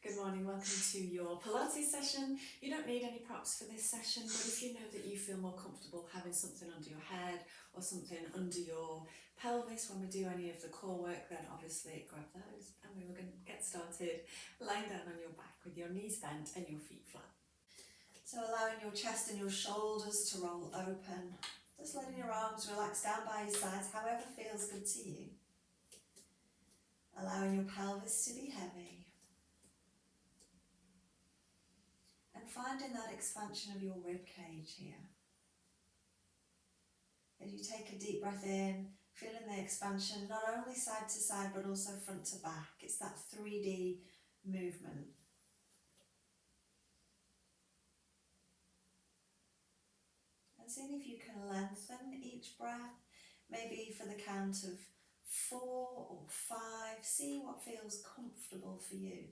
Good morning, welcome to your Pilates session. You don't need any props for this session, but if you know that you feel more comfortable having something under your head or something under your pelvis when we do any of the core work, then obviously grab those. And we were going to get started lying down on your back with your knees bent and your feet flat. So allowing your chest and your shoulders to roll open, just letting your arms relax down by your sides, however feels good to you. Allowing your pelvis to be heavy. And finding that expansion of your rib cage here. As you take a deep breath in, feeling the expansion not only side to side but also front to back. It's that 3D movement. And seeing if you can lengthen each breath, maybe for the count of 4 or 5. See what feels comfortable for you.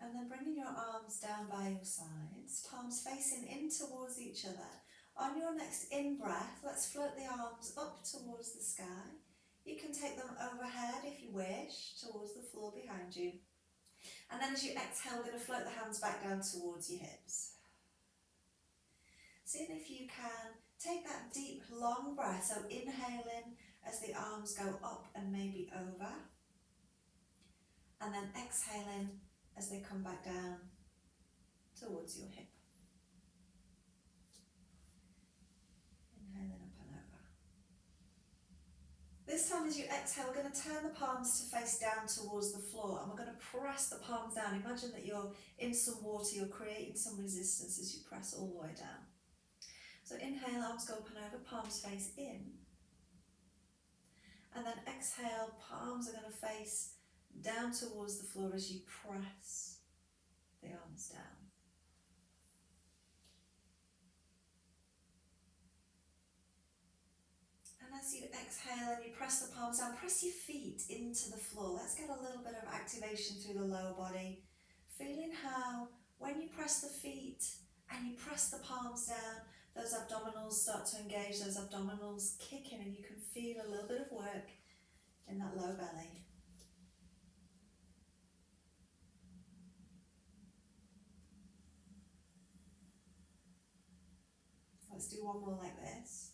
And then bringing your arms down by your sides, palms facing in towards each other. On your next in-breath, let's float the arms up towards the sky. You can take them overhead if you wish, towards the floor behind you. And then as you exhale, we're going to float the hands back down towards your hips. Seeing if you can take that deep, long breath, so inhaling as the arms go up and maybe over. And then exhaling as they come back down towards your hip. Inhaling up and over. This time as you exhale, we're going to turn the palms to face down towards the floor and we're going to press the palms down. Imagine that you're in some water, you're creating some resistance as you press all the way down. So inhale, arms go up and over, palms face in. And then exhale, palms are going to face down towards the floor as you press the arms down. And as you exhale and you press the palms down, press your feet into the floor. Let's get a little bit of activation through the lower body. Feeling how when you press the feet and you press the palms down, those abdominals start to engage, those abdominals kick in and you can feel a little bit of work in that low belly. Let's do one more like this.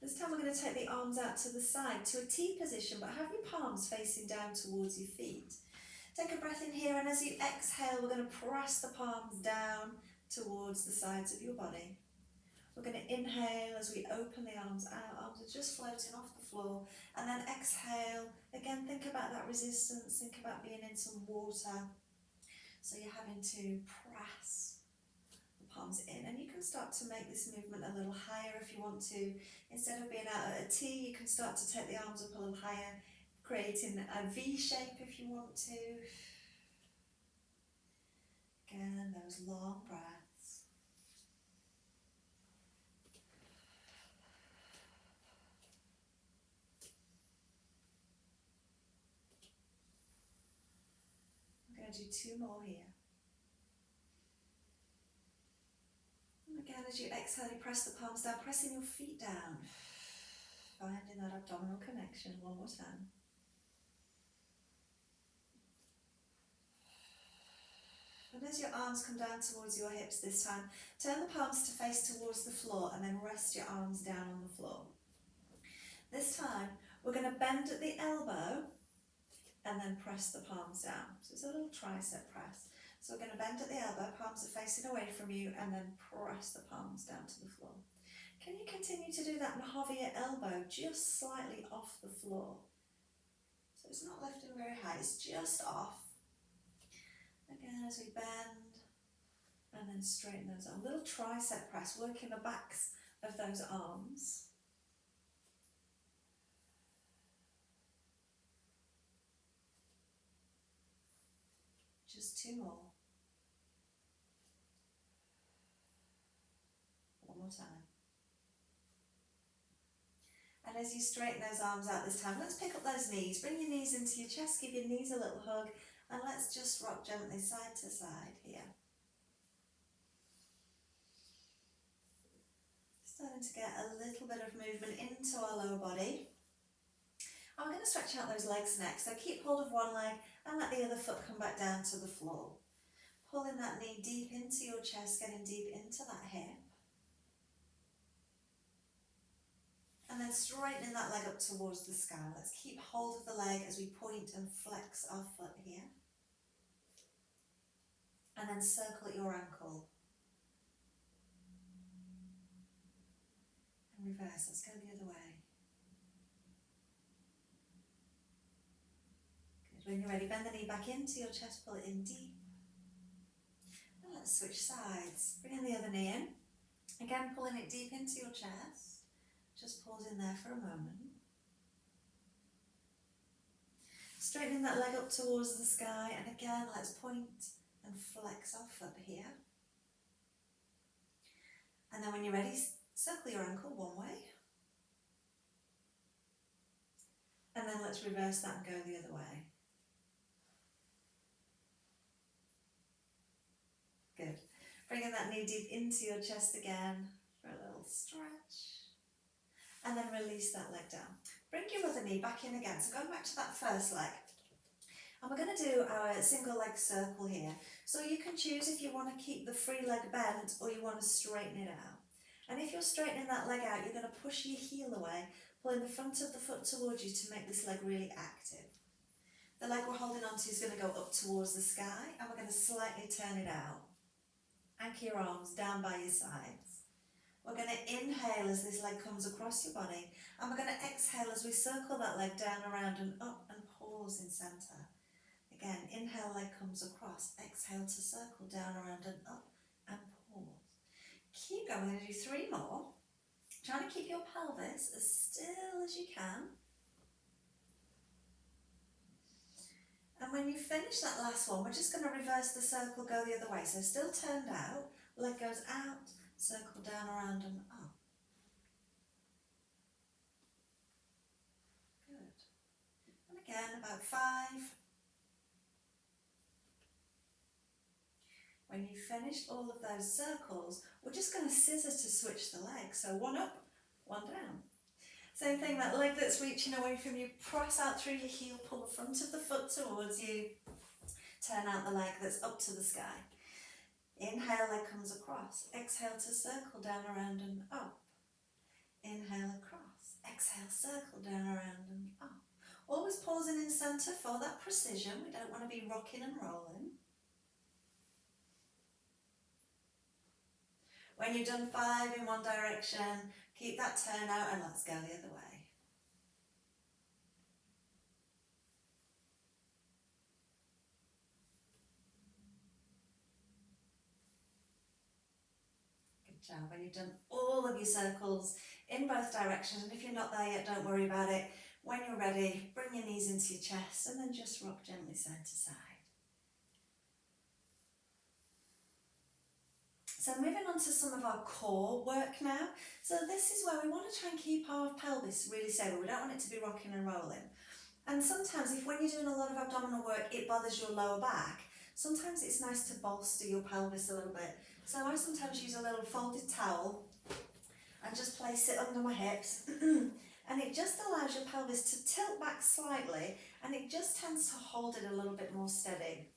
This time we're going to take the arms out to the side to a T position, but have your palms facing down towards your feet. Take a breath in here, and as you exhale, we're going to press the palms down towards the sides of your body. We're going to inhale as we open the arms out. Arms are just floating off the floor. And then exhale. Again, think about that resistance. Think about being in some water. So you're having to press the palms in. And you can start to make this movement a little higher if you want to. Instead of being out at a T, you can start to take the arms up a little higher, creating a V shape if you want to. Again, those long breaths. Do 2 more here. And again, as you exhale, you press the palms down, pressing your feet down, finding that abdominal connection. One more time. And as your arms come down towards your hips this time, turn the palms to face towards the floor and then rest your arms down on the floor. This time, we're going to bend at the elbow and then press the palms down. So it's a little tricep press. So we're going to bend at the elbow, palms are facing away from you, and then press the palms down to the floor. Can you continue to do that and hover your elbow just slightly off the floor? So it's not lifting very high, it's just off. Again, as we bend, and then straighten those arms. A little tricep press, working the backs of those arms. Just 2 more. One more time. And as you straighten those arms out this time, let's pick up those knees. Bring your knees into your chest, give your knees a little hug, and let's just rock gently side to side here. Starting to get a little bit of movement into our lower body. And we're going to stretch out those legs next. So keep hold of one leg and let the other foot come back down to the floor. Pulling that knee deep into your chest, getting deep into that hip. And then straightening that leg up towards the sky. Let's keep hold of the leg as we point and flex our foot here. And then circle your ankle. And reverse, let's go the other way. Good, when you're ready, bend the knee back into your chest, pull it in deep. And let's switch sides. Bring the other knee in. Again, pulling it deep into your chest. Just pause in there for a moment. Straightening that leg up towards the sky, and again, let's point and flex our foot here. And then when you're ready, circle your ankle one way. And then let's reverse that and go the other way. Good. Bringing that knee deep into your chest again for a little stretch. And then release that leg down. Bring your other knee back in again. So going back to that first leg. And we're going to do our single leg circle here. So you can choose if you want to keep the free leg bent or you want to straighten it out. And if you're straightening that leg out, you're going to push your heel away, pulling the front of the foot towards you to make this leg really active. The leg we're holding onto is going to go up towards the sky, and we're going to slightly turn it out. Anchor your arms down by your sides. We're going to inhale as this leg comes across your body, and we're going to exhale as we circle that leg down, around and up, and pause in centre. Again, inhale, leg comes across, exhale to circle down, around and up, and pause. Keep going, we're going to do 3 more. Trying to keep your pelvis as still as you can. And when you finish that last one, we're just going to reverse the circle, go the other way. So still turned out, leg goes out, circle down, around and up. Good. And again, about 5. When you've finished all of those circles, we're just going to scissor to switch the legs. So 1 up, 1 down. Same thing, that leg that's reaching away from you, press out through your heel, pull the front of the foot towards you, turn out the leg that's up to the sky. Inhale, leg comes across. Exhale to circle down, around and up. Inhale across. Exhale, circle down, around and up. Always pausing in centre for that precision. We don't want to be rocking and rolling. When you've done 5 in one direction, keep that turn out and let's go the other way. Good job. When you've done all of your circles in both directions, and if you're not there yet, don't worry about it. When you're ready, bring your knees into your chest and then just rock gently side to side. So moving on to some of our core work now. So this is where we want to try and keep our pelvis really stable. We don't want it to be rocking and rolling. And sometimes if when you're doing a lot of abdominal work, it bothers your lower back, sometimes it's nice to bolster your pelvis a little bit. So I sometimes use a little folded towel and just place it under my hips. And it just allows your pelvis to tilt back slightly, and it just tends to hold it a little bit more steady.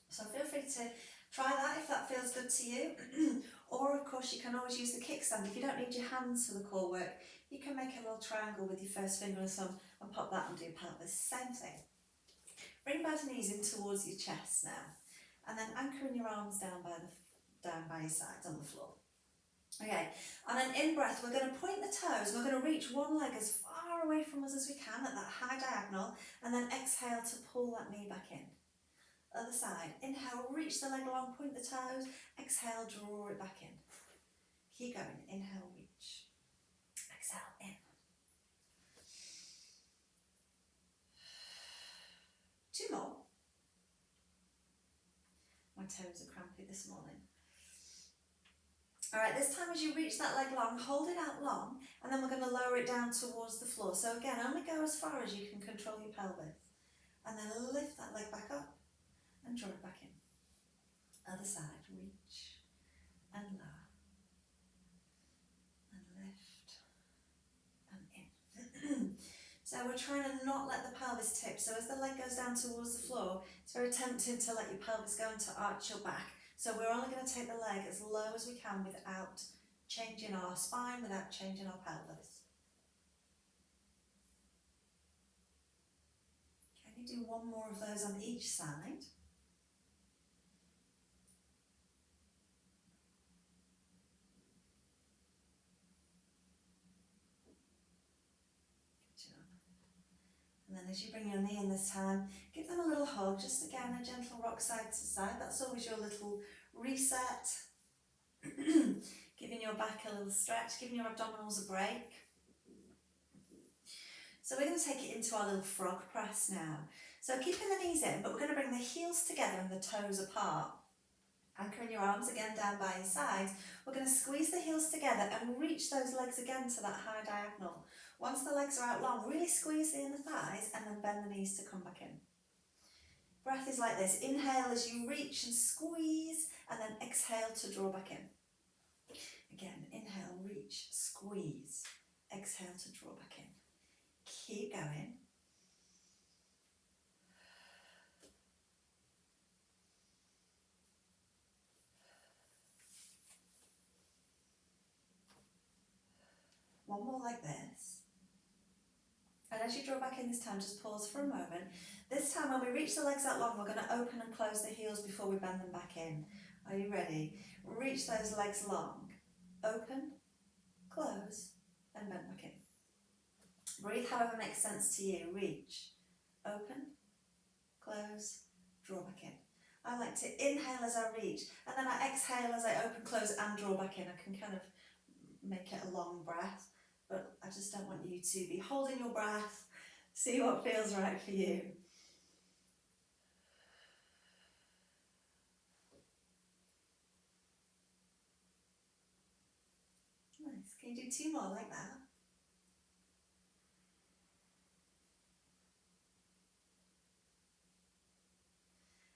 So feel free to try that if that feels good to you. Or of course you can always use the kickstand. If you don't need your hands for the core work, you can make a little triangle with your first finger and thumb and pop that under your pelvis. Same thing. Bring both knees in towards your chest now. And then anchoring your arms down by your sides on the floor. Okay, and then in breath we're going to point the toes. We're going to reach one leg as far away from us as we can at that high diagonal, and then exhale to pull that knee back in. Other side. Inhale, reach the leg along, point the toes. Exhale, draw it back in. Keep going. Inhale, reach. Exhale, in. 2 more. My toes are crampy this morning. All right, this time as you reach that leg long, hold it out long, and then we're going to lower it down towards the floor. So again, only go as far as you can control your pelvis. And then lift that leg back up and draw it back in. Other side, reach and lower and lift and in. So we're trying to not let the pelvis tip. So as the leg goes down towards the floor, it's very tempting to let your pelvis go and to arch your back. So we're only going to take the leg as low as we can without changing our spine, without changing our pelvis. Can you do one more of those on each side? And then as you bring your knee in this time, give them a little hug, just again a gentle rock side to side. That's always your little reset. Giving your back a little stretch, giving your abdominals a break. So we're going to take it into our little frog press now. So keeping the knees in, but we're going to bring the heels together and the toes apart. Anchoring your arms again down by your sides. We're going to squeeze the heels together and reach those legs again to that high diagonal. Once the legs are out long, really squeeze the inner thighs and then bend the knees to come back in. Breath is like this. Inhale as you reach and squeeze, and then exhale to draw back in. Again, inhale, reach, squeeze. Exhale to draw back in. Keep going. One more like this. And as you draw back in this time, just pause for a moment. This time when we reach the legs out long, we're going to open and close the heels before we bend them back in. Are you ready? Reach those legs long. Open, close, and bend back in. Breathe however makes sense to you. Reach, open, close, draw back in. I like to inhale as I reach, and then I exhale as I open, close, and draw back in. I can kind of make it a long breath, but I just don't want you to be holding your breath. See what feels right for you. Nice. Can you do two more like that?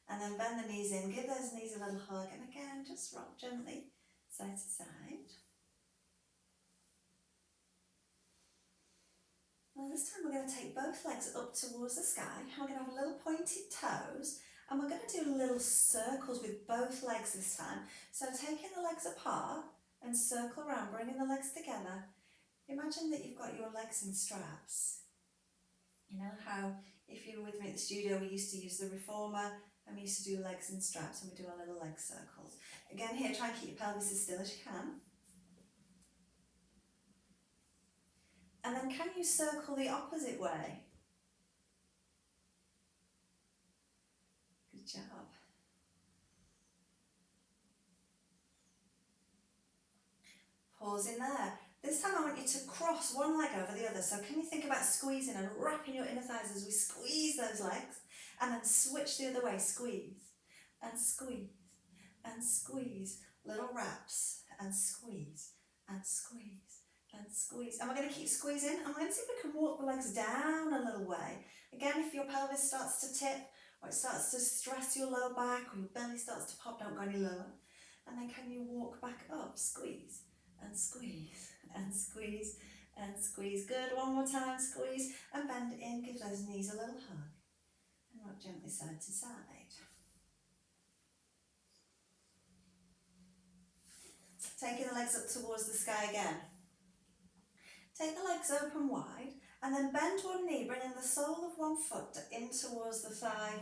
And then bend the knees in, give those knees a little hug, and again, just rock gently side to side. Well, this time we're going to take both legs up towards the sky. We're going to have a little pointed toes, and we're going to do little circles with both legs this time. So taking the legs apart and circle around, bringing the legs together. Imagine that you've got your legs in straps. You know how, if you were with me at the studio, we used to use the reformer, and we used to do legs in straps, and we do our little leg circles. Again here, try and keep your pelvis as still as you can. And then can you circle the opposite way? Good job. Pause in there. This time I want you to cross one leg over the other. So can you think about squeezing and wrapping your inner thighs as we squeeze those legs, and then switch the other way, squeeze and squeeze and squeeze. Little wraps and squeeze and squeeze and squeeze. And we're going to keep squeezing, and we're going to see if we can walk the legs down a little way. Again, if your pelvis starts to tip, or it starts to stress your lower back, or your belly starts to pop, don't go any lower. And then can you walk back up, squeeze and squeeze and squeeze and squeeze. Good, one more time, squeeze and bend in, give those knees a little hug, and rock gently side to side. Taking the legs up towards the sky again. Take the legs open wide, and then bend one knee, bringing the sole of one foot in towards the thigh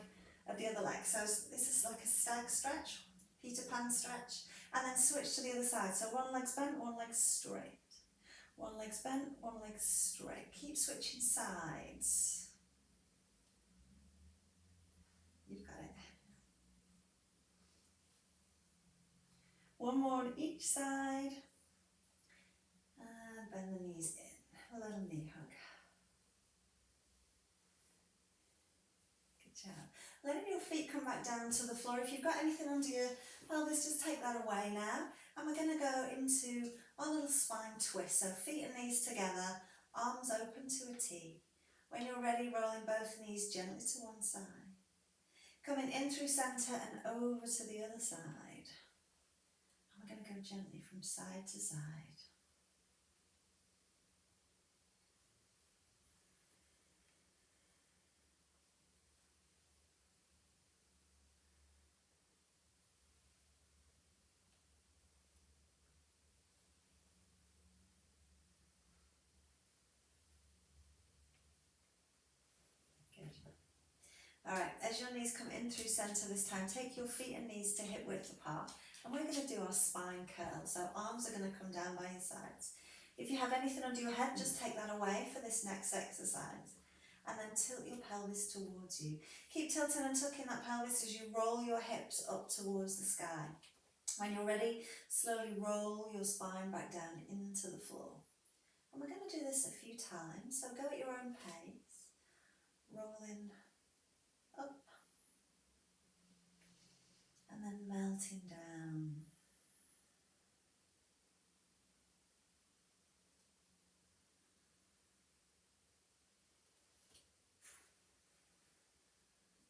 of the other leg. So this is like a stag stretch, Peter Pan stretch, and then switch to the other side. So one leg's bent, one leg's straight. One leg's bent, one leg's straight. Keep switching sides. You've got it. One more on each side. And bend the knees in. A little knee hug. Good job. Letting your feet come spine back down to the floor. If you've got anything under your pelvis, just take that away now. And we're going to go into our little spine twist. So feet and knees together, arms open to a T. When you're ready, rolling both knees gently to one side. Coming in through centre and over to the other side. And we're going to go gently from side to side. Alright, as your knees come in through centre this time, take your feet and knees to hip width apart, and we're going to do our spine curl. So arms are going to come down by your sides. If you have anything under your head, just take that away for this next exercise. And then tilt your pelvis towards you. Keep tilting and tucking that pelvis as you roll your hips up towards the sky. When you're ready, slowly roll your spine back down into the floor. And we're going to do this a few times, so go at your own pace. Rolling up and then melting down.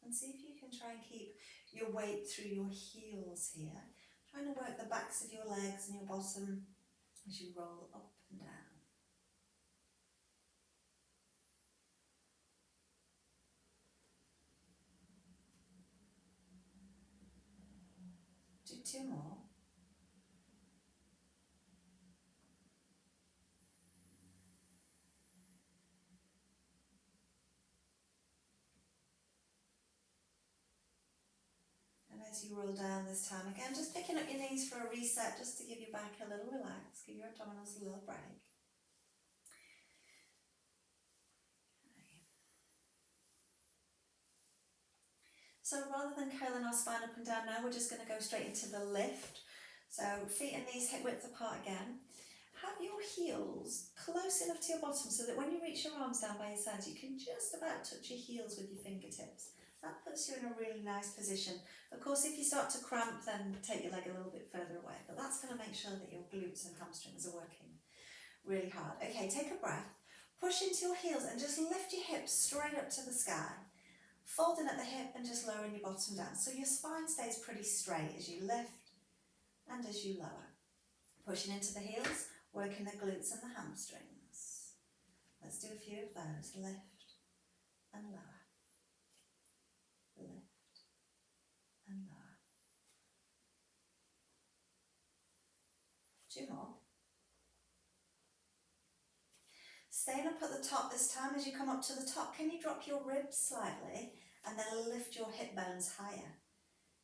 And see if you can try and keep your weight through your heels here. Trying to work the backs of your legs and your bottom as you roll up and down. Do two more. And as you roll down this time again, just picking up your knees for a reset, just to give your back a little relax, give your abdominals a little break. So rather than curling our spine up and down now, we're just going to go straight into the lift. So feet and knees hip width apart again. Have your heels close enough to your bottom so that when you reach your arms down by your sides, you can just about touch your heels with your fingertips. That puts you in a really nice position. Of course, if you start to cramp, then take your leg a little bit further away, but that's going to make sure that your glutes and hamstrings are working really hard. Okay, take a breath, push into your heels and just lift your hips straight up to the sky. Folding at the hip and just lowering your bottom down. So your spine stays pretty straight as you lift and as you lower. Pushing into the heels, working the glutes and the hamstrings. Let's do a few of those. Lift and lower. Lift and lower. Two more. Staying up at the top this time. As you come up to the top, can you drop your ribs slightly and then lift your hip bones higher?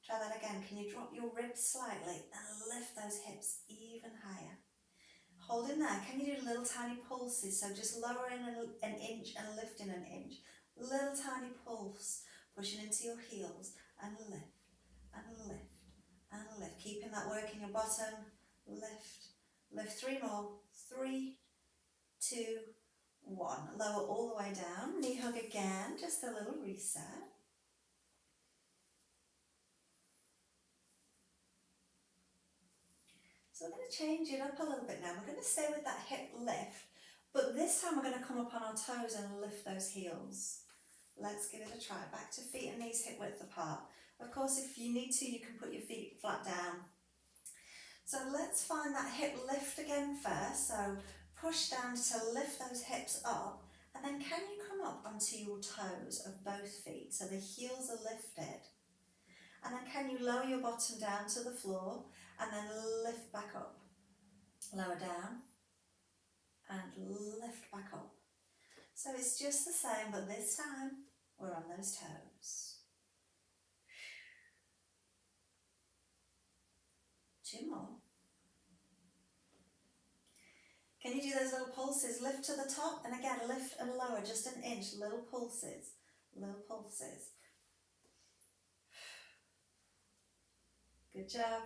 Try that again. Can you drop your ribs slightly and lift those hips even higher? Hold in there. Can you do little tiny pulses? So just lowering an inch and lifting an inch. Little tiny pulse, pushing into your heels and lift and lift and lift. Keeping that work in your bottom. Lift, lift. Three more. 3, 2, 1. Lower all the way down. Knee hug again. Just a little reset. So we're going to change it up a little bit now. We're going to stay with that hip lift, but this time we're going to come up on our toes and lift those heels. Let's give it a try. Back to feet and knees hip width apart. Of course, if you need to, you can put your feet flat down. So let's find that hip lift again first. So push down to lift those hips up, and then can you come up onto your toes of both feet so the heels are lifted? And then can you lower your bottom down to the floor and then lift back up? Lower down and lift back up. So it's just the same, but this time we're on those toes. Two more. Can you do those little pulses? Lift to the top and again lift and lower just an inch. Little pulses, little pulses. Good job.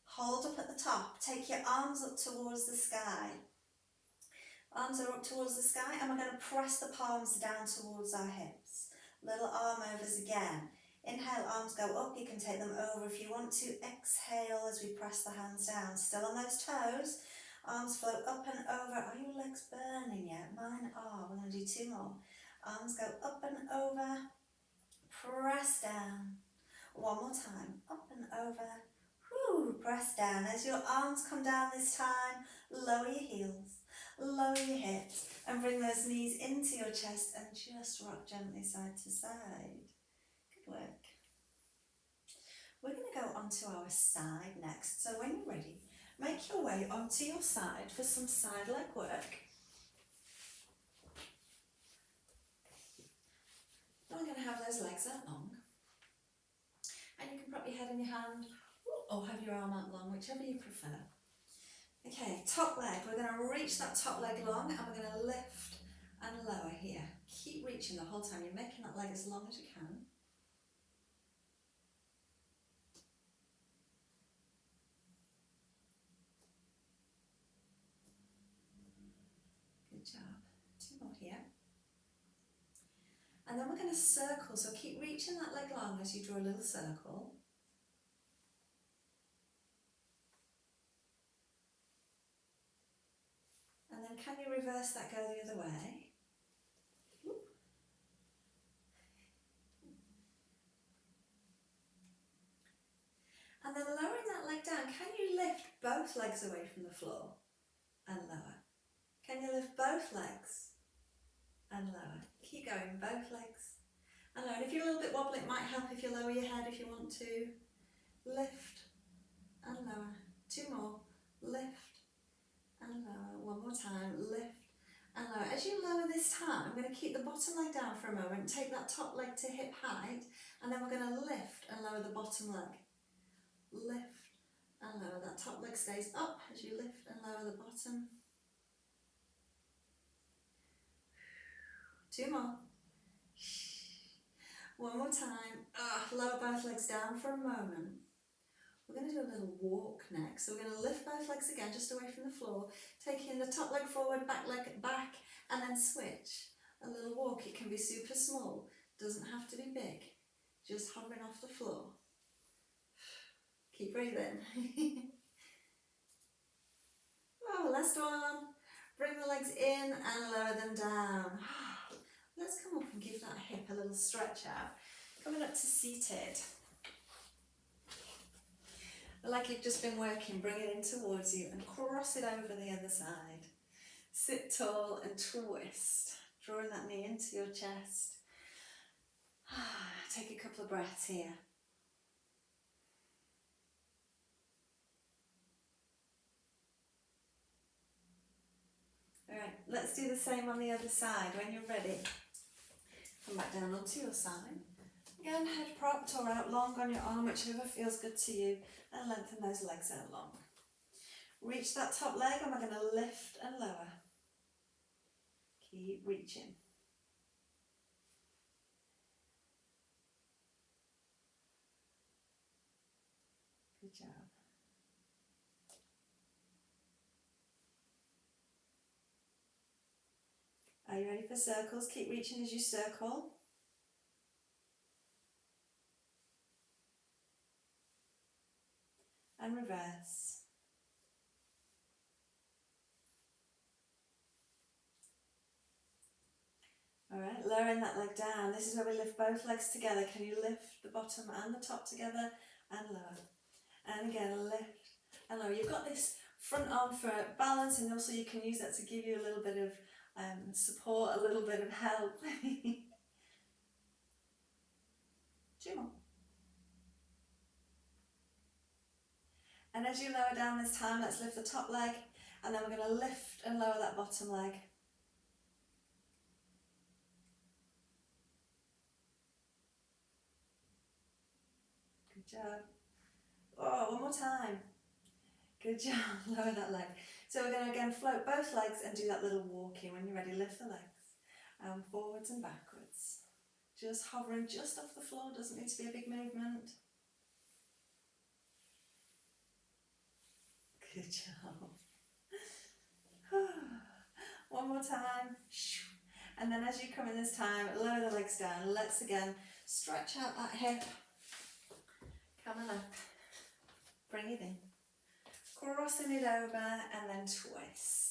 Hold up at the top. Take your arms up towards the sky. Arms are up towards the sky, and we're going to press the palms down towards our hips. Little arm overs again. Inhale, arms go up, you can take them over if you want to. Exhale as we press the hands down. Still on those toes. Arms float up and over. Are your legs burning yet? Mine are. We're going to do 2 more. Arms go up and over. Press down. 1 more time. Up and over. Whew, press down. As your arms come down this time, lower your heels, lower your hips, and bring those knees into your chest and just rock gently side to side. Good work. We're going to go onto our side next. So when you're ready, make your way onto your side for some side leg work. Now we're going to have those legs out long. And you can prop your head in your hand or have your arm out long, whichever you prefer. Okay, top leg. We're going to reach that top leg long and we're going to lift and lower here. Keep reaching the whole time. You're making that leg as long as you can. Good job. 2 more here. And then we're going to circle, so keep reaching that leg long as you draw a little circle. And then can you reverse that, go the other way? And then lowering that leg down, can you lift both legs away from the floor and lower? Can you lift both legs and lower? Keep going, both legs and lower. And if you're a little bit wobbly, it might help if you lower your head if you want to. Lift and lower. 2 more. Lift and lower. 1 more time. Lift and lower. As you lower this time, I'm going to keep the bottom leg down for a moment. Take that top leg to hip height, and then we're going to lift and lower the bottom leg. Lift and lower. That top leg stays up as you lift and lower the bottom. 2 more. 1 more time. Lower both legs down for a moment. We're going to do a little walk next. So we're going to lift both legs again, just away from the floor. Taking the top leg forward, back leg back, and then switch. A little walk. It can be super small. Doesn't have to be big. Just hovering off the floor. Keep breathing. Oh, last one. Bring the legs in and lower them down. Let's come up and give that hip a little stretch out. Coming up to seated. Like you've just been working, bring it in towards you and cross it over the other side. Sit tall and twist, drawing that knee into your chest. Take a couple of breaths here. Alright, let's do the same on the other side. When you're ready, come back down onto your side. Again, head propped or out long on your arm, whichever feels good to you, and lengthen those legs out long. Reach that top leg and we're going to lift and lower. Keep reaching. Good job. Are you ready for circles? Keep reaching as you circle. And reverse. Alright, lowering that leg down. This is where we lift both legs together. Can you lift the bottom and the top together and lower? And again, lift and lower. You've got this front arm for balance, and also you can use that to give you a little bit of support, a little bit of help. 2 more. And as you lower down this time, let's lift the top leg, and then we're going to lift and lower that bottom leg. Good job. Oh, 1 more time. Good job. Lower that leg. So we're going to again float both legs and do that little walking. When you're ready, lift the legs. Forwards and backwards. Just hovering just off the floor. Doesn't need to be a big movement. Good job. 1 more time. And then as you come in this time, lower the legs down. Let's again stretch out that hip. Coming up. Bring it in. Crossing it over and then twist.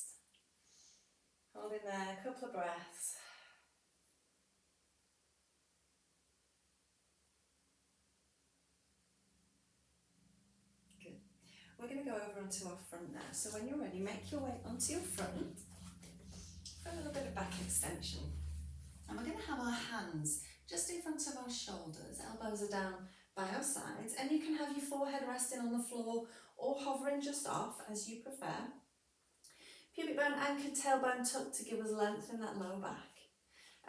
Hold in there, a couple of breaths. Good. We're going to go over onto our front now. So when you're ready, make your way onto your front for a little bit of back extension. And we're going to have our hands just in front of our shoulders. Elbows are down by our sides. And you can have your forehead resting on the floor or hovering just off as you prefer. Pubic bone anchored, tailbone tucked to give us length in that lower back.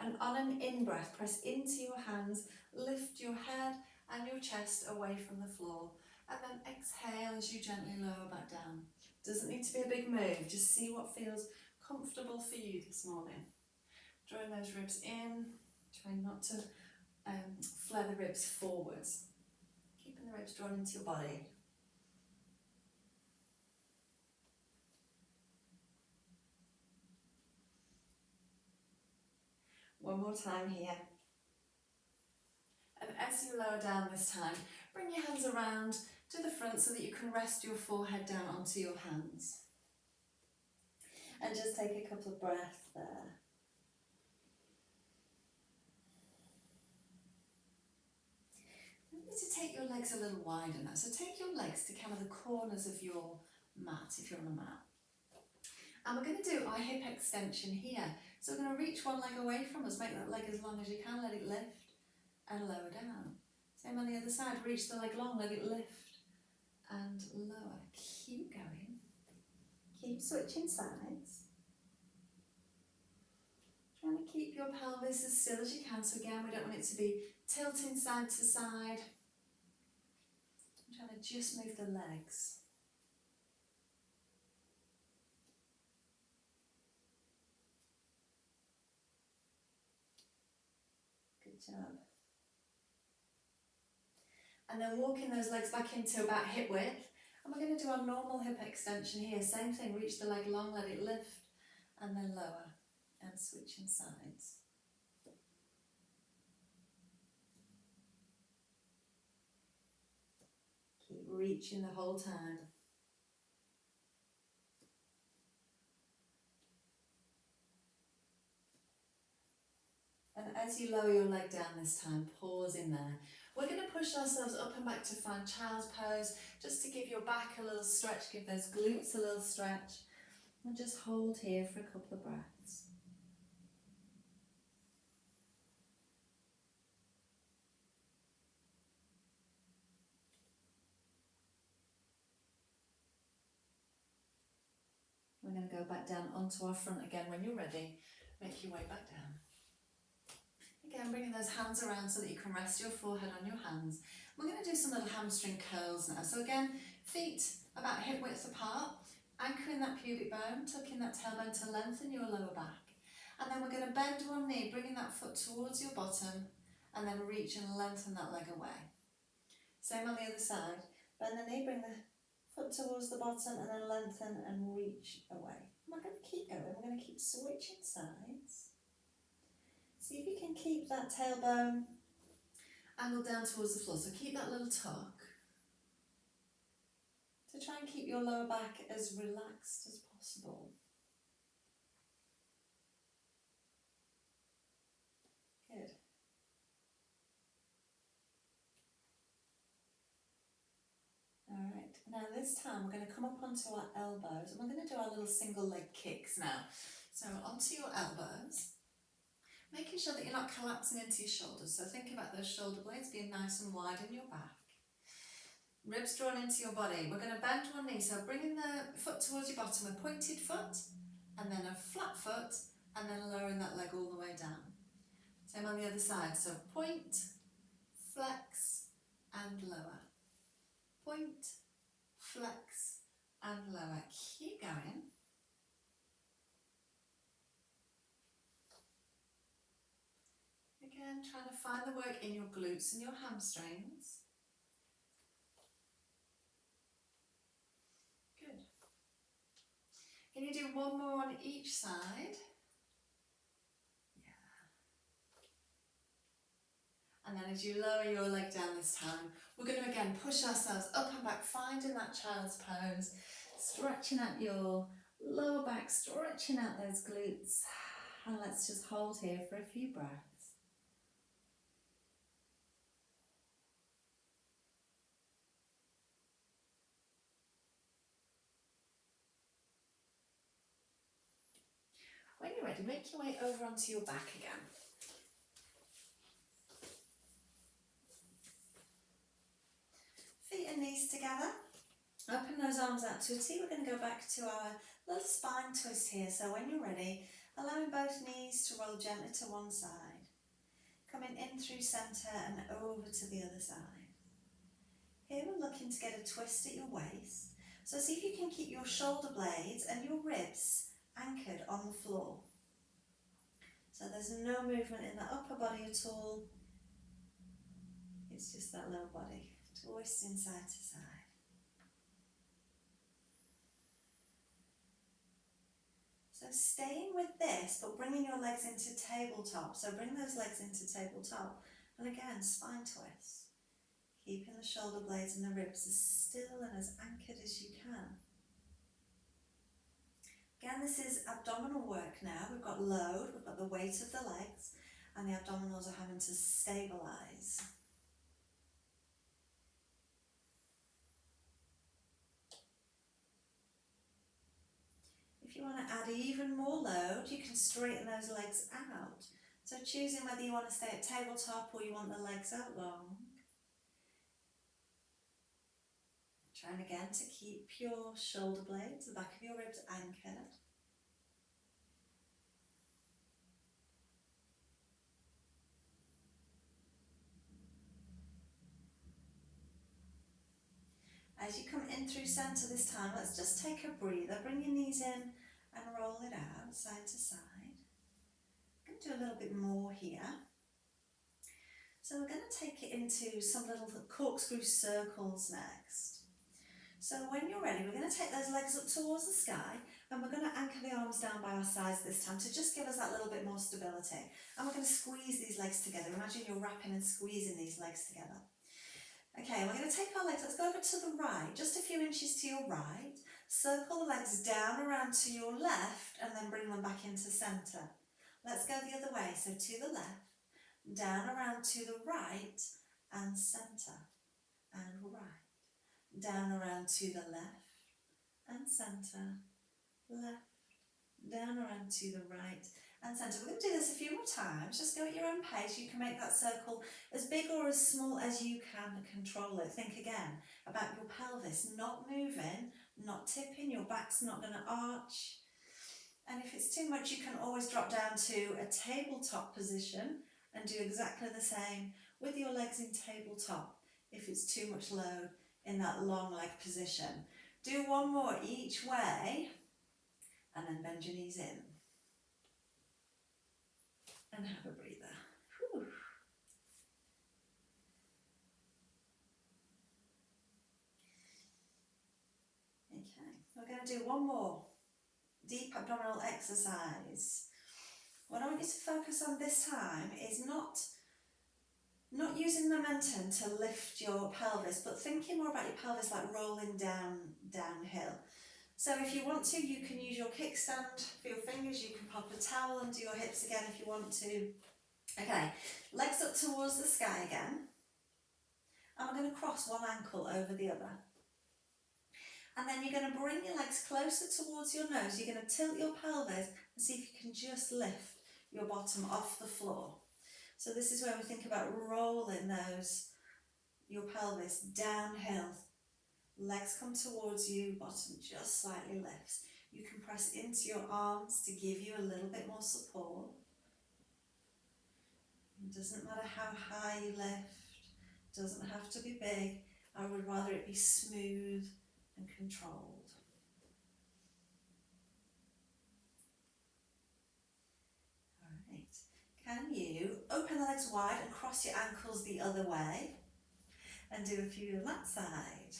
And on an in-breath, press into your hands, lift your head and your chest away from the floor. And then exhale as you gently lower back down. Doesn't need to be a big move, just see what feels comfortable for you this morning. Drawing those ribs in, trying not to flare the ribs forwards. Keeping the ribs drawn into your body. One more time here. And as you lower down this time, bring your hands around to the front so that you can rest your forehead down onto your hands. And just take a couple of breaths there. Remember to take your legs a little wider now. So take your legs to kind of the corners of your mat, if you're on a mat. And we're going to do our hip extension here. So we're going to reach one leg away from us, make that leg as long as you can, let it lift and lower down. Same on the other side, reach the leg long, let it lift and lower. Keep going. Keep switching sides. Trying to keep your pelvis as still as you can. So again, we don't want it to be tilting side to side. I'm trying to just move the legs. Good job. And then walking those legs back into about hip width. And we're going to do our normal hip extension here. Same thing, reach the leg long, let it lift, and then lower, and switching sides. Keep reaching the whole time. And as you lower your leg down this time, pause in there. We're going to push ourselves up and back to find child's pose, just to give your back a little stretch, give those glutes a little stretch, and just hold here for a couple of breaths. We're going to go back down onto our front again. When you're ready, make your way back down. Again, bringing those hands around so that you can rest your forehead on your hands. We're going to do some little hamstring curls now. So again, feet about hip width apart, anchoring that pubic bone, tucking that tailbone to lengthen your lower back. And then we're going to bend one knee, bringing that foot towards your bottom, and then reach and lengthen that leg away. Same on the other side. Bend the knee, bring the foot towards the bottom, and then lengthen and reach away. We're going to keep going. We're going to keep switching sides. See if you can keep that tailbone angled down towards the floor. So keep that little tuck to try and keep your lower back as relaxed as possible. Good. Alright, now this time we're going to come up onto our elbows and we're going to do our little single leg kicks now. So onto your elbows. Making sure that you're not collapsing into your shoulders. So think about those shoulder blades being nice and wide in your back. Ribs drawn into your body. We're going to bend one knee. So bringing the foot towards your bottom, a pointed foot, and then a flat foot, and then lowering that leg all the way down. Same on the other side. So point, flex, and lower. Point, flex, and lower. Keep going. Again, trying to find the work in your glutes and your hamstrings. Good. Can you do one more on each side? And then as you lower your leg down this time, we're going to again push ourselves up and back, finding that child's pose, stretching out your lower back, stretching out those glutes. And let's just hold here for a few breaths. When you're ready, make your way over onto your back again. Feet and knees together. Open those arms out to a T. We're going to go back to our little spine twist here. So when you're ready, allowing both knees to roll gently to one side. Coming in through centre and over to the other side. Here we're looking to get a twist at your waist. So see if you can keep your shoulder blades and your ribs anchored on the floor. So there's no movement in the upper body at all. It's just that lower body, twisting side to side. So staying with this, but bringing your legs into tabletop. So bring those legs into tabletop. And again, spine twist. Keeping the shoulder blades and the ribs as still and as anchored as you can. Again, this is abdominal work now. We've got load, we've got the weight of the legs, and the abdominals are having to stabilise. If you want to add even more load, you can straighten those legs out. So choosing whether you want to stay at tabletop or you want the legs out long. Trying again to keep your shoulder blades, the back of your ribs anchored. As you come in through centre this time, let's just take a breather. Bring your knees in and roll it out side to side. I'm going to do a little bit more here. So we're going to take it into some little corkscrew circles next. So when you're ready, we're going to take those legs up towards the sky and we're going to anchor the arms down by our sides this time to just give us that little bit more stability. And we're going to squeeze these legs together. Imagine you're wrapping and squeezing these legs together. Okay, we're going to take our legs, let's go over to the right, just a few inches to your right. Circle the legs down around to your left and then bring them back into centre. Let's go the other way, so to the left, down around to the right and centre and right. Down around to the left and centre, left, down around to the right and centre. We're going to do this a few more times, just go at your own pace. You can make that circle as big or as small as you can control it. Think again about your pelvis not moving, not tipping, your back's not going to arch. And if it's too much, you can always drop down to a tabletop position and do exactly the same with your legs in tabletop if it's too much load in that long leg position. Do one more each way and then bend your knees in and have a breather. Whew. Okay, we're going to do one more deep abdominal exercise. What I want you to focus on this time is not using momentum to lift your pelvis, but thinking more about your pelvis like rolling downhill. So if you want to, you can use your kickstand for your fingers. You can pop a towel under your hips again if you want to. Okay, legs up towards the sky again. And we're going to cross one ankle over the other. And then you're going to bring your legs closer towards your nose. You're going to tilt your pelvis and see if you can just lift your bottom off the floor. So this is where we think about rolling your pelvis downhill. Legs come towards you, bottom just slightly lifts. You can press into your arms to give you a little bit more support. It doesn't matter how high you lift, it doesn't have to be big. I would rather it be smooth and controlled. Alright, can you open the legs wide and cross your ankles the other way and do a few on that side?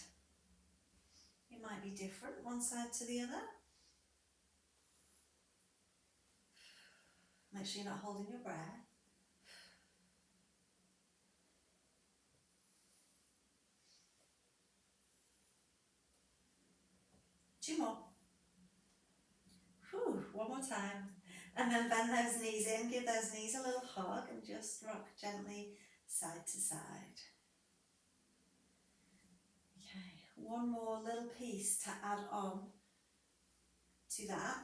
It might be different one side to the other. Make sure you're not holding your breath. 2 more. Whew, 1 more time. And then bend those knees in, give those knees a little hug and just rock gently side to side. Okay, 1 more little piece to add on to that.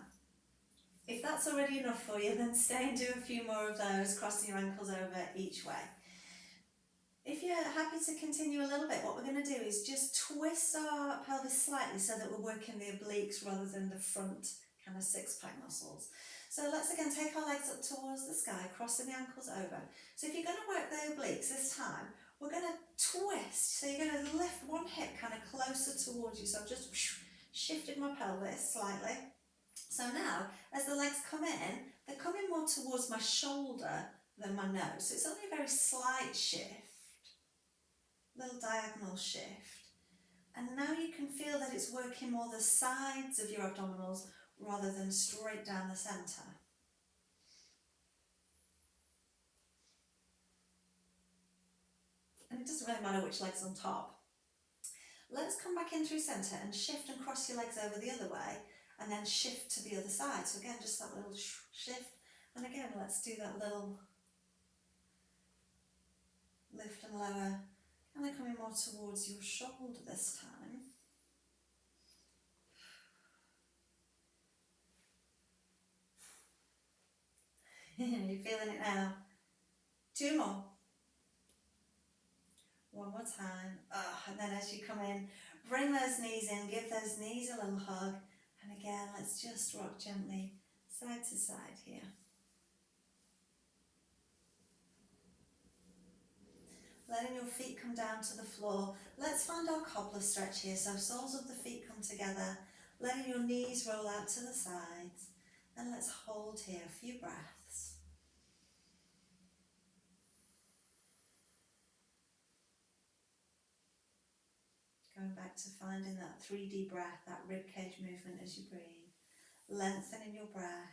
If that's already enough for you, then stay and do a few more of those, crossing your ankles over each way. If you're happy to continue a little bit, what we're going to do is just twist our pelvis slightly so that we're working the obliques rather than the front kind of six-pack muscles. So let's again take our legs up towards the sky, crossing the ankles over. So if you're going to work the obliques this time, we're going to twist. So you're going to lift one hip kind of closer towards you. So I've just shifted my pelvis slightly. So now, as the legs come in, they're coming more towards my shoulder than my nose. So it's only a very slight shift, little diagonal shift. And now you can feel that it's working more the sides of your abdominals rather than straight down the centre. And it doesn't really matter which leg's on top. Let's come back in through centre and shift and cross your legs over the other way, and then shift to the other side. So again, just that little shift. And again, let's do that little lift and lower. And they're coming more towards your shoulder this time. You're feeling it now. 2 more. 1 more time. And then as you come in, bring those knees in, give those knees a little hug. And again, let's just rock gently side to side here. Letting your feet come down to the floor. Let's find our cobbler stretch here. So soles of the feet come together, letting your knees roll out to the sides. And let's hold here a few breaths. Going back to finding that 3D breath, that rib cage movement as you breathe. Lengthening your breath.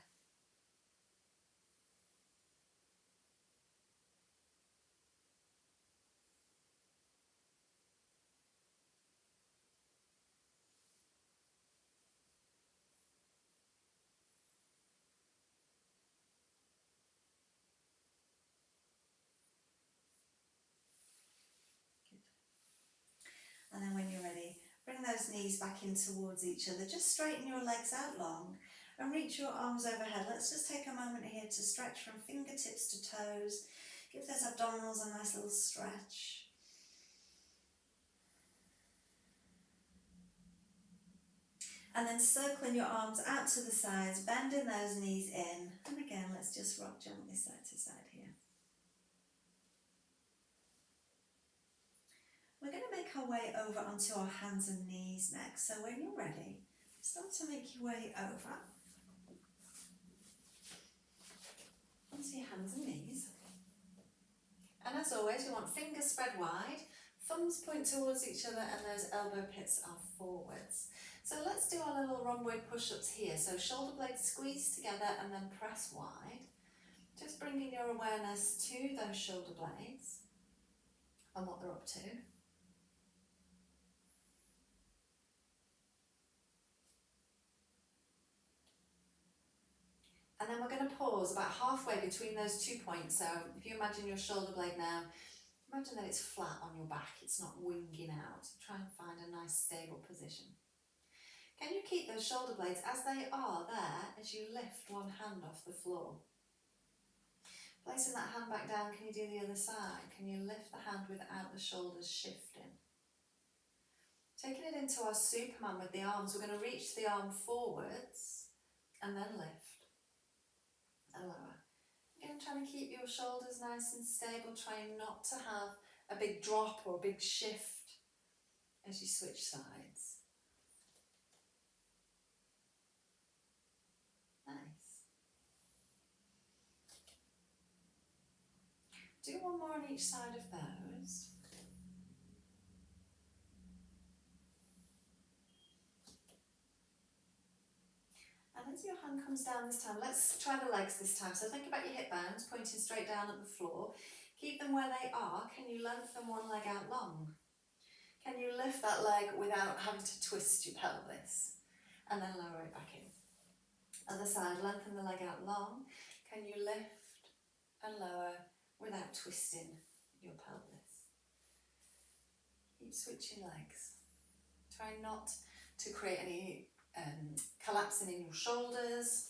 And then when you're ready, bring those knees back in towards each other. Just straighten your legs out long and reach your arms overhead. Let's just take a moment here to stretch from fingertips to toes. Give those abdominals a nice little stretch. And then circling your arms out to the sides, bending those knees in. And again, let's just rock gently side to side here. We're going to make our way over onto our hands and knees next. So when you're ready, start to make your way over onto your hands and knees. And as always, we want fingers spread wide, thumbs point towards each other, and those elbow pits are forwards. So let's do our little rhomboid push-ups here. So shoulder blades squeeze together and then press wide. Just bringing your awareness to those shoulder blades and what they're up to. And then we're going to pause about halfway between those 2 points. So if you imagine your shoulder blade now, imagine that it's flat on your back, it's not winging out. Try and find a nice stable position. Can you keep those shoulder blades as they are there as you lift one hand off the floor? Placing that hand back down, can you do the other side? Can you lift the hand without the shoulders shifting? Taking it into our Superman with the arms, we're going to reach the arm forwards and then lift. And lower. Again, trying to keep your shoulders nice and stable, trying not to have a big drop or a big shift as you switch sides. Nice. Do 1 more on each side of those. And as your hand comes down this time, let's try the legs this time. So think about your hip bones pointing straight down at the floor. Keep them where they are. Can you lengthen one leg out long? Can you lift that leg without having to twist your pelvis? and then lower it back in. Other side, lengthen the leg out long. Can you lift and lower without twisting your pelvis? Keep switching legs. Try not to create any collapsing in your shoulders.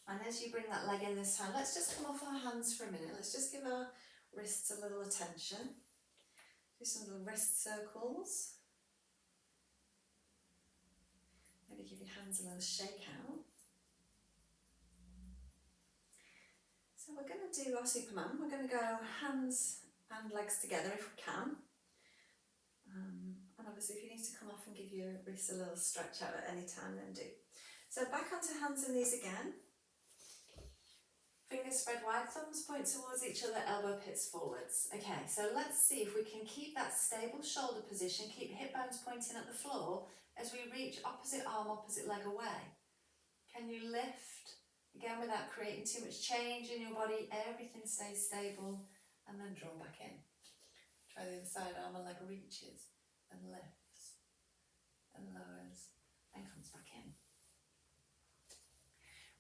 And as you bring that leg in this time, let's just come off our hands for a minute. Let's just give our wrists a little attention. Do some little wrist circles. Maybe give your hands a little shake out. So we're going to do our Superman. We're going to go hands and legs together if we can. And obviously if you need to come off and give your wrists a little stretch out at any time, then do. So back onto hands and knees again. Fingers spread wide, thumbs point towards each other, elbow pits forwards. Okay, so let's see if we can keep that stable shoulder position, keep hip bones pointing at the floor as we reach opposite arm, opposite leg away. Can you lift, again without creating too much change in your body, everything stays stable, and then draw back in. Try the other side, arm and leg reaches, and lifts, and lowers, and comes back in.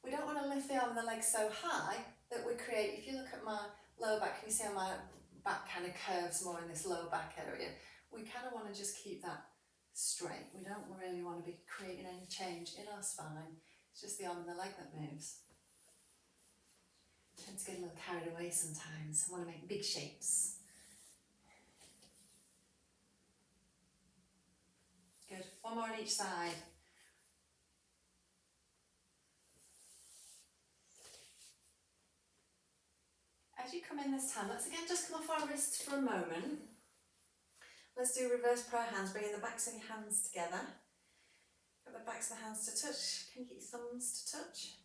We don't want to lift the arm and the leg so high that we create, if you look at my lower back, can you see how my back kind of curves more in this lower back area? We kind of want to just keep that straight. We don't really want to be creating any change in our spine. It's just the arm and the leg that moves. I tend to get a little carried away sometimes. I want to make big shapes. Good. One more on each side. As you come in this time, let's again just come off our wrists for a moment. Let's do reverse prayer hands, bringing the backs of your hands together. Get the backs of the hands to touch. Can you get your thumbs to touch?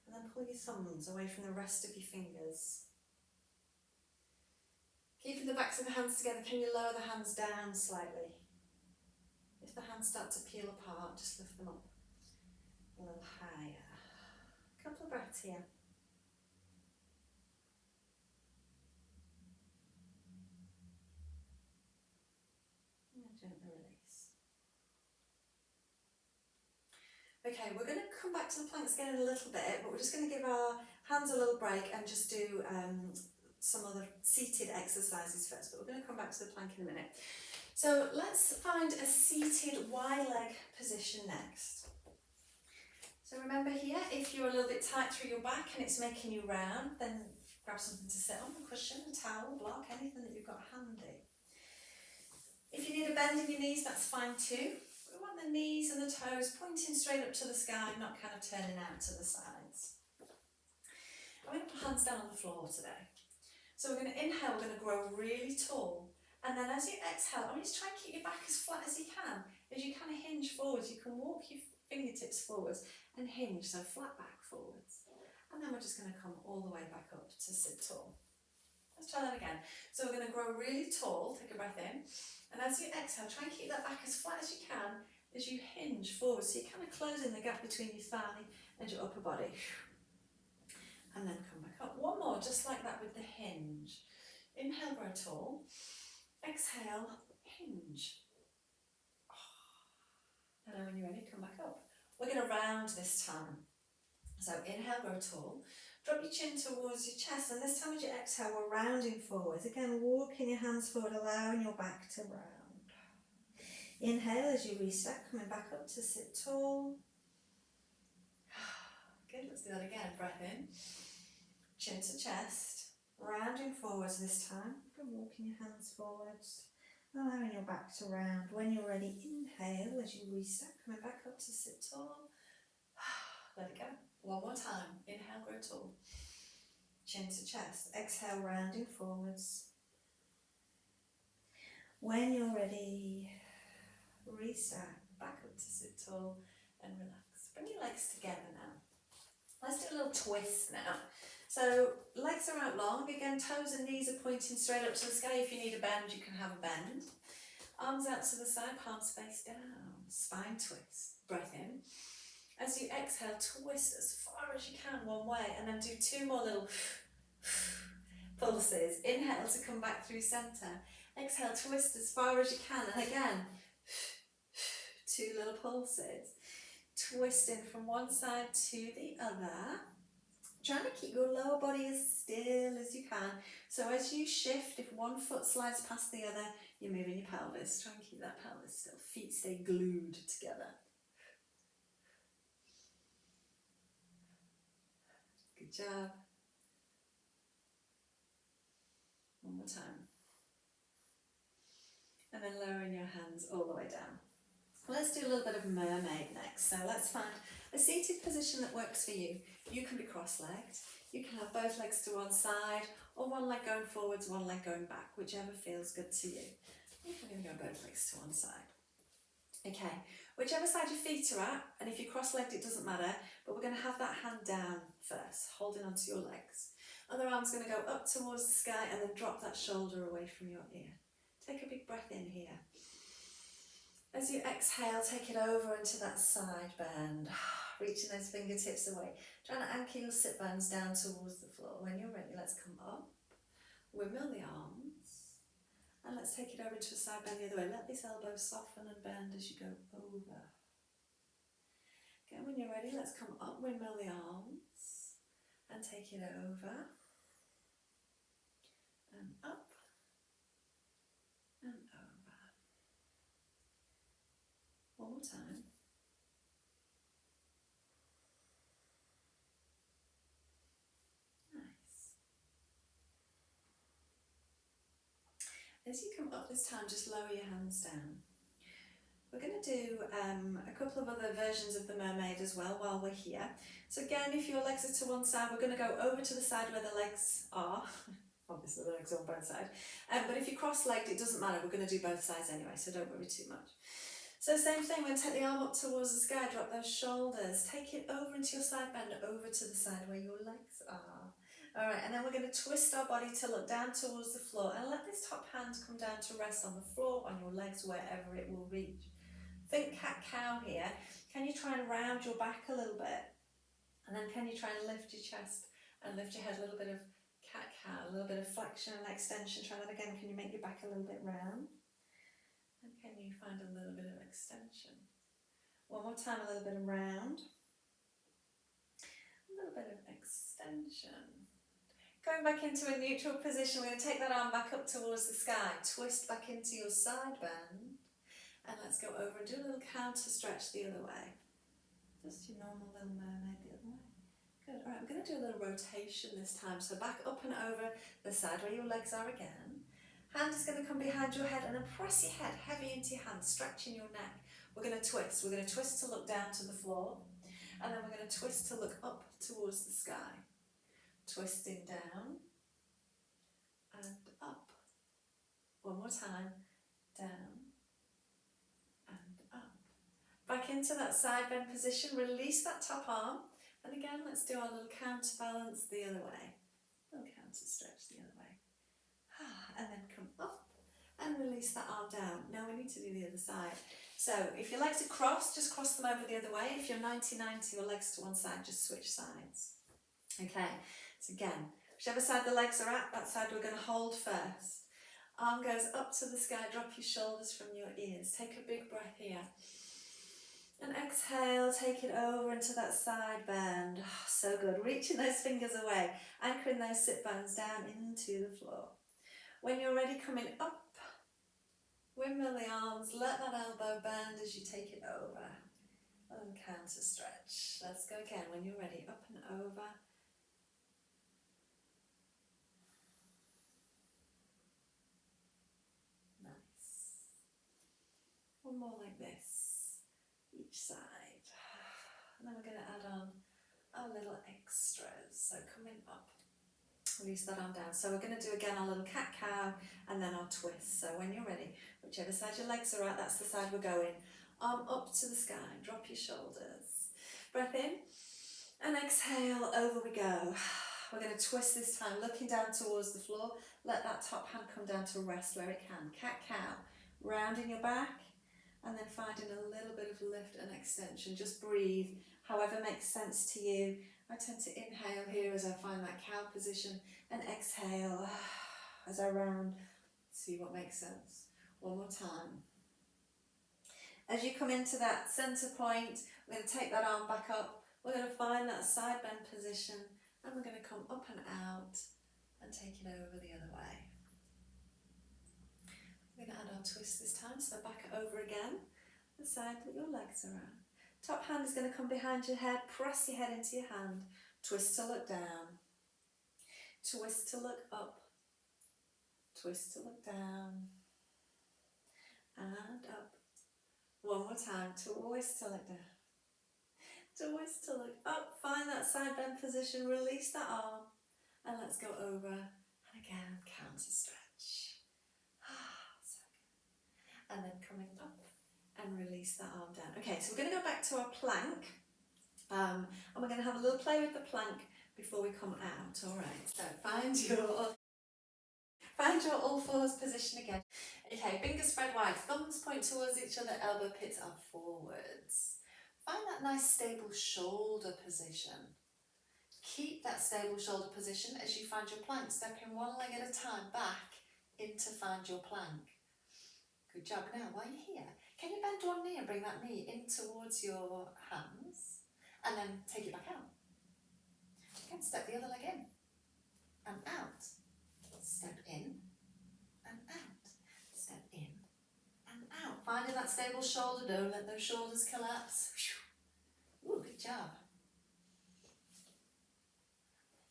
And then pull your thumbs away from the rest of your fingers. Keeping the backs of the hands together, can you lower the hands down slightly? If the hands start to peel apart, just lift them up a little higher. A couple of breaths here. Gently release. Okay, we're going to come back to the planks again in a little bit, but we're just going to give our hands a little break and just do some other seated exercises first, but we're going to come back to the plank in a minute. So let's find a seated wide leg position next. So remember here, if you're a little bit tight through your back and it's making you round, then grab something to sit on, a cushion, a towel, a block, anything that you've got handy. If you need a bend in your knees, that's fine too. We want the knees and the toes pointing straight up to the sky, not kind of turning out to the sides. I'm going to put hands down on the floor today. So we're going to inhale, we're going to grow really tall. And then as you exhale, I want you to try and keep your back as flat as you can. As you kind of hinge forwards, you can walk your fingertips forwards and hinge, so flat back forwards. And then we're just going to come all the way back up to sit tall. Let's try that again. So we're going to grow really tall, take a breath in. And as you exhale, try and keep that back as flat as you can as you hinge forward. So you're kind of closing the gap between your thigh and your upper body. And then come back up. One more, just like that with the hinge. Inhale, grow tall. Exhale, hinge. And then when you're ready, come back up. We're going to round this time. So inhale, grow tall. Drop your chin towards your chest, and this time as you exhale, we're rounding forwards. Again, walking your hands forward, allowing your back to round. Inhale as you reset, coming back up to sit tall. Good, let's do that again. Breath in, chin to chest, rounding forwards this time. Walking your hands forwards, allowing your back to round. When you're ready, inhale as you reset, coming back up to sit tall. Let it go. One more time. Inhale, grow tall. Chin to chest. Exhale, rounding forwards. When you're ready, reset, back up to sit tall and relax. Bring your legs together now. Let's do a little twist now. So legs are out long. Again, toes and knees are pointing straight up to the sky. If you need a bend, you can have a bend. Arms out to the side, palms face down. Spine twist. Breath in. As you exhale, twist as far as you can one way, and then do two more little pulses. Inhale to come back through center. Exhale, twist as far as you can, and again, 2 little pulses. Twisting from one side to the other. Trying to keep your lower body as still as you can. So as you shift, if one foot slides past the other, you're moving your pelvis. Try and keep that pelvis still. Feet stay glued together. Good job. One more time. And then lowering your hands all the way down. Let's do a little bit of mermaid next. So let's find a seated position that works for you. You can be cross-legged. You can have both legs to one side, or one leg going forwards, one leg going back, whichever feels good to you. I think I'm going to go both legs to one side. Okay, whichever side your feet are at, and if you're cross-legged it doesn't matter, but we're going to have that hand down first, holding onto your legs. Other arm's going to go up towards the sky and then drop that shoulder away from your ear. Take a big breath in here. As you exhale, take it over into that side bend, reaching those fingertips away. Trying to anchor your sit bones down towards the floor. When you're ready, let's come up, windmill the arms, and let's take it over into a side bend the other way. Let these elbows soften and bend as you go over. Again, when you're ready, let's come up, windmill the arms, and take it over, and up, and over. One more time. Nice. As you come up this time, just lower your hands down. We're going to do a couple of other versions of the mermaid as well while we're here. So again, if your legs are to one side, we're going to go over to the side where the legs are. Obviously the legs are on both sides. But if you're cross-legged, it doesn't matter. We're going to do both sides anyway, so don't worry too much. So same thing, we're going to take the arm up towards the sky, drop those shoulders, take it over into your side bend, over to the side where your legs are. All right, and then we're going to twist our body to look down towards the floor and let this top hand come down to rest on the floor, on your legs, wherever it will reach. Think cat-cow here. Can you try and round your back a little bit? And then can you try and lift your chest and lift your head, a little bit of cat-cow, a little bit of flexion and extension. Try that again. Can you make your back a little bit round? And can you find a little bit of extension? One more time, a little bit of round. A little bit of extension. Going back into a neutral position, we're going to take that arm back up towards the sky. Twist back into your side bend. And let's go over and do a little counter stretch the other way. Just your normal little mermaid the other way. Good. All right, I'm going to do a little rotation this time. So back up and over the side where your legs are again. Hand is going to come behind your head and then press your head heavy into your hand, stretching your neck. We're going to twist. We're going to twist to look down to the floor. And then we're going to twist to look up towards the sky. Twisting down and up. One more time. Down. Back into that side bend position, release that top arm, and again let's do our little counterbalance the other way. Little counter stretch the other way. And then come up and release that arm down. Now we need to do the other side. So if your legs are crossed, just cross them over the other way. If you're 90-90, your legs to one side, just switch sides. Okay, so again, whichever side the legs are at, that side we're going to hold first. Arm goes up to the sky, drop your shoulders from your ears. Take a big breath here. And exhale, take it over into that side bend. Oh, so good. Reaching those fingers away, anchoring those sit bones down into the floor. When you're ready, coming up, windmill the arms, let that elbow bend as you take it over. And counter stretch. Let's go again. When you're ready, up and over. Nice. One more like this. Each side, and then we're going to add on our little extras. So coming up, release that arm down. So we're going to do again our little cat-cow and then our twist. So when you're ready, whichever side your legs are at, that's the side we're going. Arm up to the sky, drop your shoulders. Breath in and exhale, over we go. We're going to twist this time, looking down towards the floor. Let that top hand come down to rest where it can. Cat-cow, rounding your back. And then finding a little bit of lift and extension. Just breathe, however makes sense to you. I tend to inhale here as I find that cow position and exhale as I round. See what makes sense. One more time. As you come into that centre point, we're going to take that arm back up. We're going to find that side bend position and we're going to come up and out and take it over the other way. We're going to add our twist this time, so back it over again, the side that your legs are at. Top hand is going to come behind your head, press your head into your hand, twist to look down, twist to look up, twist to look down, and up. One more time, twist to look down, twist to look up, find that side bend position, release that arm, and let's go over, and again, counter stretch. So good. And then coming up, and release that arm down. Okay, so we're going to go back to our plank, and we're going to have a little play with the plank before we come out. All right, so find your all fours position again. Okay, fingers spread wide, thumbs point towards each other, elbow pits are forwards. Find that nice stable shoulder position. Keep that stable shoulder position as you find your plank, stepping one leg at a time back in to find your plank. Good job. Now, while you're here, can you bend one knee and bring that knee in towards your hands and then take it back out? Again, step the other leg in and out. Step in and out. Step in and out. Finding that stable shoulder, don't let those shoulders collapse. Ooh, good job.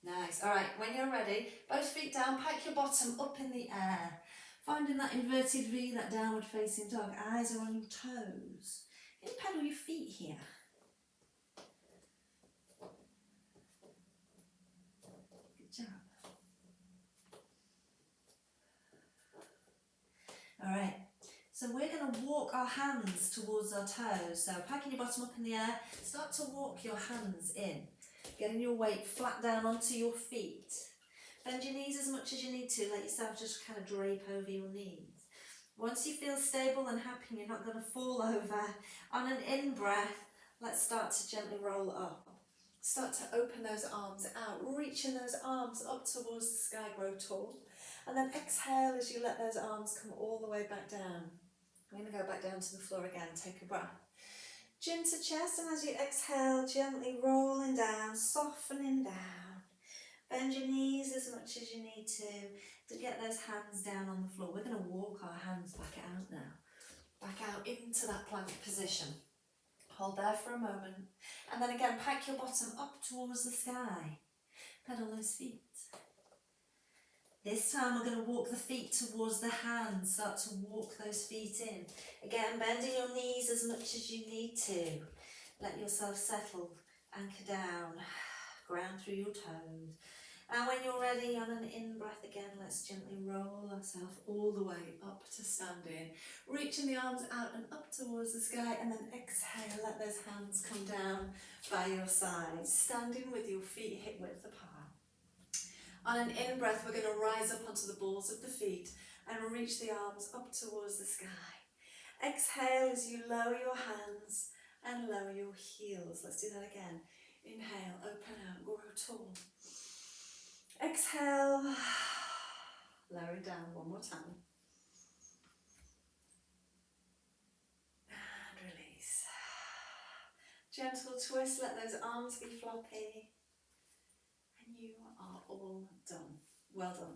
Nice. All right, when you're ready, both feet down, pike your bottom up in the air. Finding that inverted V, that downward facing dog. Eyes are on your toes. Can you pedal your feet here? Good job. All right, so we're going to walk our hands towards our toes. So piking your bottom up in the air, start to walk your hands in. Getting your weight flat down onto your feet. Bend your knees as much as you need to, let yourself just kind of drape over your knees. Once you feel stable and happy and you're not going to fall over, on an in-breath, let's start to gently roll up. Start to open those arms out, reaching those arms up towards the sky, grow tall. And then exhale as you let those arms come all the way back down. I'm going to go back down to the floor again, take a breath. Chin to chest, and as you exhale, gently rolling down, softening down. Bend your knees as much as you need to get those hands down on the floor. We're going to walk our hands back out now. Back out into that plank position. Hold there for a moment. And then again, pike your bottom up towards the sky. Pedal those feet. This time we're going to walk the feet towards the hands. Start to walk those feet in. Again, bending your knees as much as you need to. Let yourself settle, anchor down, ground through your toes. And when you're ready, on an in-breath again, let's gently roll ourselves all the way up to standing. Reaching the arms out and up towards the sky, and then exhale, let those hands come down by your sides. Standing with your feet hip width apart. On an in-breath, we're going to rise up onto the balls of the feet and reach the arms up towards the sky. Exhale as you lower your hands and lower your heels. Let's do that again. Inhale, open out, grow tall. Exhale, lower it down one more time. And release. Gentle twist, let those arms be floppy. And you are all done. Well done.